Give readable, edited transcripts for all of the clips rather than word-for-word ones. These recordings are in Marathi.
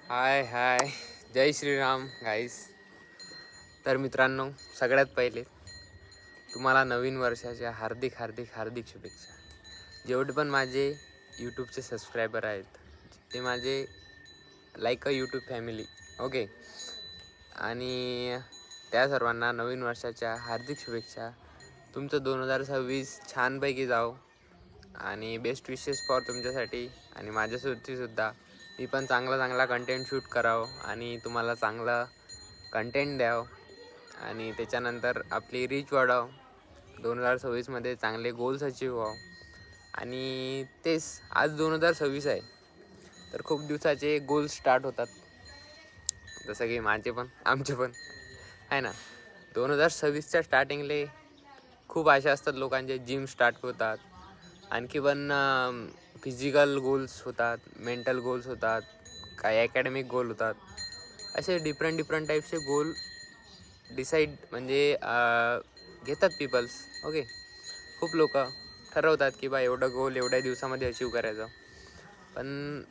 हाय हाय, जय श्रीराम गाईस. तर मित्रांनो, सगळ्यात पहिले तुम्हाला नवीन वर्षाच्या हार्दिक हार्दिक हार्दिक शुभेच्छा. जेवढे पण माझे यूट्यूबचे सबस्क्रायबर आहेत, ते माझे like a YouTube family, okay. आणि त्या सर्वांना नवीन वर्षाच्या हार्दिक शुभेच्छा. तुमचं 2026 छानपैकी जाओ आणि बेस्ट विशेस फॉर तुमच्यासाठी आणि माझ्यासाठी सुद्धा. मी पण चांगला चांगला कंटेंट शूट करावं आणि तुम्हाला चांगला कंटेंट द्यावं आणि त्याच्यानंतर आपली रीच वाढावं. 2026मध्ये चांगले गोल्स अचीव व्हावं. आणि तेच आज 2026 आहे, तर खूप दिवसाचे गोल्स स्टार्ट होतात, जसं की माझे पण आमचे पण आहे ना. 2026च्या स्टार्टिंगले खूप आशा असतात लोकांचे. जिम स्टार्ट होतात, आणखी पण फिजिकल गोल्स होतात, मेंटल गोल्स होतात, काही अकॅडमिक गोल होतात. असे डिफरंट डिफरंट टाईपचे गोल डिसाईड म्हणजे घेतात पीपल्स, ओके. खूप लोक ठरवतात की बा एवढं गोल एवढ्या दिवसामध्ये अचीव करायचं. पण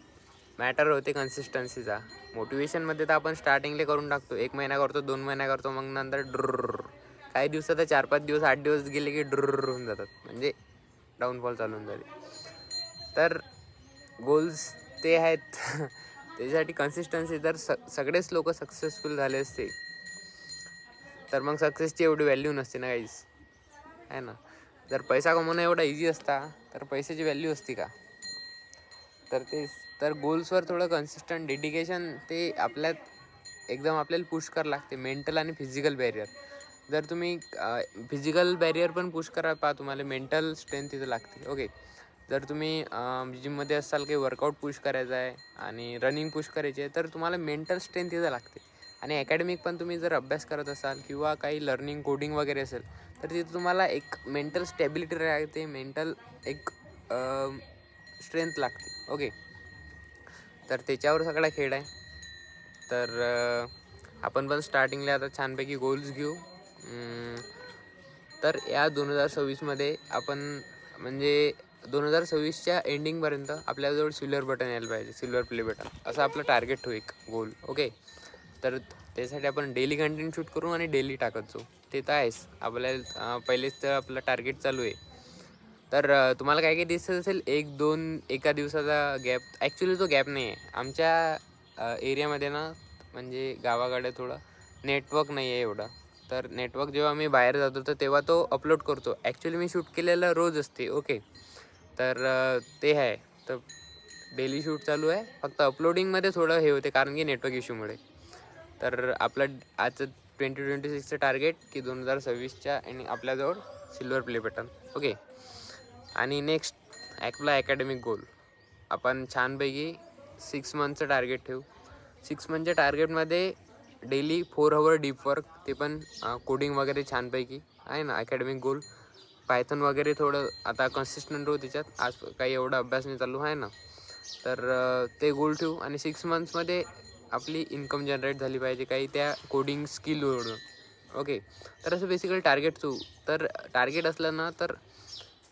मॅटर होते कन्सिस्टन्सीचा. मोटिवेशनमध्ये तर आपण स्टार्टिंगले करून टाकतो, 1 महिना करतो, 2 महिना करतो, मग नंतर ड्रुर्र. काही दिवसात 4-5 दिवस 8 दिवस गेले की ड्रुर्र होऊन जातात, म्हणजे डाऊनफॉल चालू होऊन जाते. तर गोल्स ते आहेत त्याच्यासाठी कन्सिस्टन्सी. जर सगळेच लोक सक्सेसफुल झाले असते तर मग सक्सेसची एवढी व्हॅल्यू नसते ना काहीच, आहे ना. जर पैसा कमवणं एवढा इझी असता तर पैशाची व्हॅल्यू असती का? तर तेच. तर गोल्सवर थोडं कन्सिस्टंट डेडिकेशन ते आपल्यात एकदम आपल्याला पुश करावं लागते. मेंटल आणि फिजिकल बॅरियर. जर तुम्ही फिजिकल बॅरियर पण पुश करा पहा, तुम्हाला मेंटल स्ट्रेंथ तिथं लागते, ओके. जर तुम्ही जिममध्ये असाल, काही वर्कआउट पुश करायचा आहे आणि रनिंग पुश करायची आहे, तर तुम्हाला मेंटल स्ट्रेंथ तिथं लागते. आणि अकॅडमिक पण तुम्ही जर अभ्यास करत असाल किंवा काही लर्निंग कोडिंग वगैरे असेल, तर तिथं तुम्हाला एक मेंटल स्टॅबिलिटी राहते, मेंटल एक स्ट्रेंथ लागते, ओके. तर त्याच्यावर सगळा खेळ आहे. तर आपण पण स्टार्टिंगला आता छानपैकी गोल्स घेऊ. तर या 2026मध्ये आपण म्हणजे 2026च्या एंडिंगपर्यंत आपल्याजवळ सिल्वर बटन यायला पाहिजे, सिल्वर प्ले बटन. असं आपलं टार्गेट ठेवू, एक गोल, ओके. तर त्यासाठी आपण डेली कंटेंट शूट करू आणि डेली टाकत जाऊ. ते तर आहेच, आपल्याला पहिलेच तर आपलं टार्गेट चालू आहे. तर तुम्हाला काय काय दिसत असेल, 1-2 एका दिवसाचा गॅप. ॲक्च्युली तो गॅप नाही आहे. आमच्या एरियामध्ये ना, म्हणजे गावाकडे थोडं नेटवर्क नाही आहे एवढं. तर नेटवर्क जेव्हा मी बाहेर जातो तर तेव्हा तो अपलोड करतो. ॲक्च्युली मी शूट केलेलं रोज असते, ओके. तर ते आहे. तर डेली शूट चालू आहे, फक्त अपलोडिंगमध्ये थोडं हे होते कारण की नेटवर्क इश्यूमुळे. तर आपलं आजचं 2026चं टार्गेट की 2026च्या आणि आपल्याजवळ सिल्वर प्ले बटन, ओके. आणि नेक्स्ट आपला अकॅडमिक गोल. आपण छानपैकी 6 मंथचं टार्गेट ठेवू. 6 मंथच्या टार्गेटमध्ये डेली 4 आवर डीप वर्क, ते पण कोडिंग वगैरे छानपैकी आहे ना. अकॅडमिक गोल पायथन वगैरे थोडं आता कन्सिस्टंट होऊ त्याच्यात. आज काही एवढा अभ्यास नाही चालू आहे ना. तर ते गोल ठेवू आणि 6 मंथ्समध्ये आपली इन्कम जनरेट झाली पाहिजे काही त्या कोडिंग स्किलवरून, ओके. तर असं बेसिकली टार्गेट ठेवू. तर टार्गेट असलं ना, तर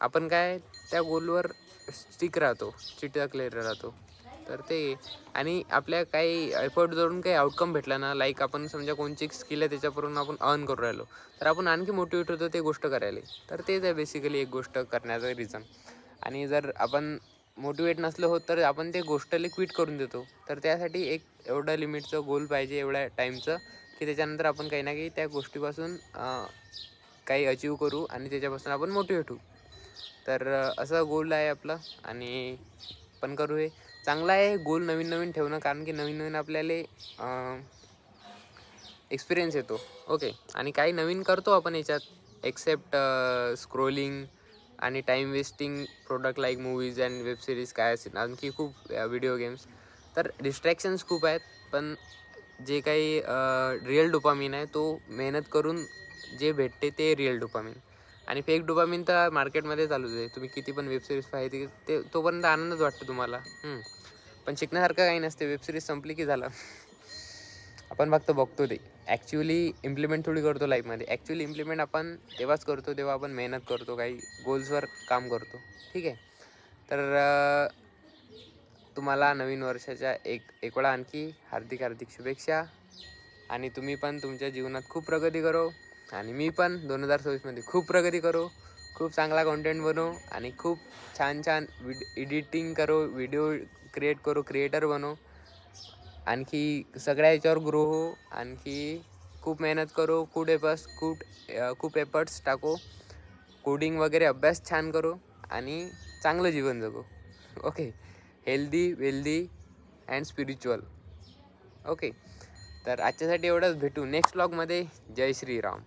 आपण काय त्या गोलवर स्टिक राहतो, चिटकलेला राहतो. तर ते आणि आपल्या काही एफर्ट जोडून काही आउटकम भेटला ना, लाईक आपण समजा कोणची स्किल आहे त्याच्यावरून आपण अर्न करू राहिलो, तर आपण आणखी मोटिवेट होतो ते गोष्ट करायला. तर तेच आहे बेसिकली एक गोष्ट करण्याचं रिझन. आणि जर आपण मोटिवेट नसलो होत तर आपण ते गोष्टला क्विट करून देतो. तर त्यासाठी एक एवढं लिमिटचं गोल पाहिजे, एवढ्या टाईमचं, की त्याच्यानंतर आपण काही ना काही त्या गोष्टीपासून काही अचीव करू आणि त्याच्यापासून आपण मोटिवेट होऊ. तर असं गोल आहे आपलं आणि पण करू. हे चांगलं आहे गोल नवीन नवीन ठेवणं, कारण की नवीन नवीन आपल्याला एक्सपिरियन्स येतो, ओके. आणि काही नवीन करतो आपण याच्यात, एक्सेप्ट स्क्रोलिंग आणि time wasting product like movies and web series काय असेल, आणखी खूप व्हिडिओ गेम्स. तर डिस्ट्रॅक्शन्स खूप आहेत, पण जे काही रिअल डोपामिन आहे तो मेहनत करून जे भेटते ते रिअल डोपामिन. आणि फेक डोपामिन तर मार्केटमध्ये चालूच आहे. तुम्ही किती पण वेब सिरीज पाहिजे ते तोपर्यंत आनंदच वाटतो तुम्हाला. पण शिकण्यासारखं काही नसते. वेब सिरीज संपली की झालं. आपण फक्त बघतो ते. ॲक्च्युअली इम्प्लिमेंट थोडी करतो लाईफमध्ये. ॲक्च्युअली इम्प्लिमेंट आपण तेव्हाच करतो तेव्हा आपण मेहनत करतो, काही गोल्सवर काम करतो, ठीक आहे. तर तुम्हाला नवीन वर्षाच्या एक वेळा आणखी हार्दिक हार्दिक शुभेच्छा. आणि तुम्ही पण तुमच्या जीवनात खूप प्रगती करो आणि मी पण 2026मध्ये खूप प्रगती करू, खूप चांगला कॉन्टेंट बनवू आणि खूप छान छान एडिटिंग करो, व्हिडिओ क्रिएट करू, क्रिएटर बनू, आणखी सगळ्या याच्यावर ग्रो हो, आणखी खूप मेहनत करू, खूप एफर्ट्स टाकू, कोडिंग वगैरे अभ्यास छान करू आणि चांगलं जीवन जगू. Okay, healthy wealthy and spiritual. Okay, तर आजच्यासाठी एवढंच. भेटू नेक्स्ट व्लॉगमध्ये. जय श्रीराम.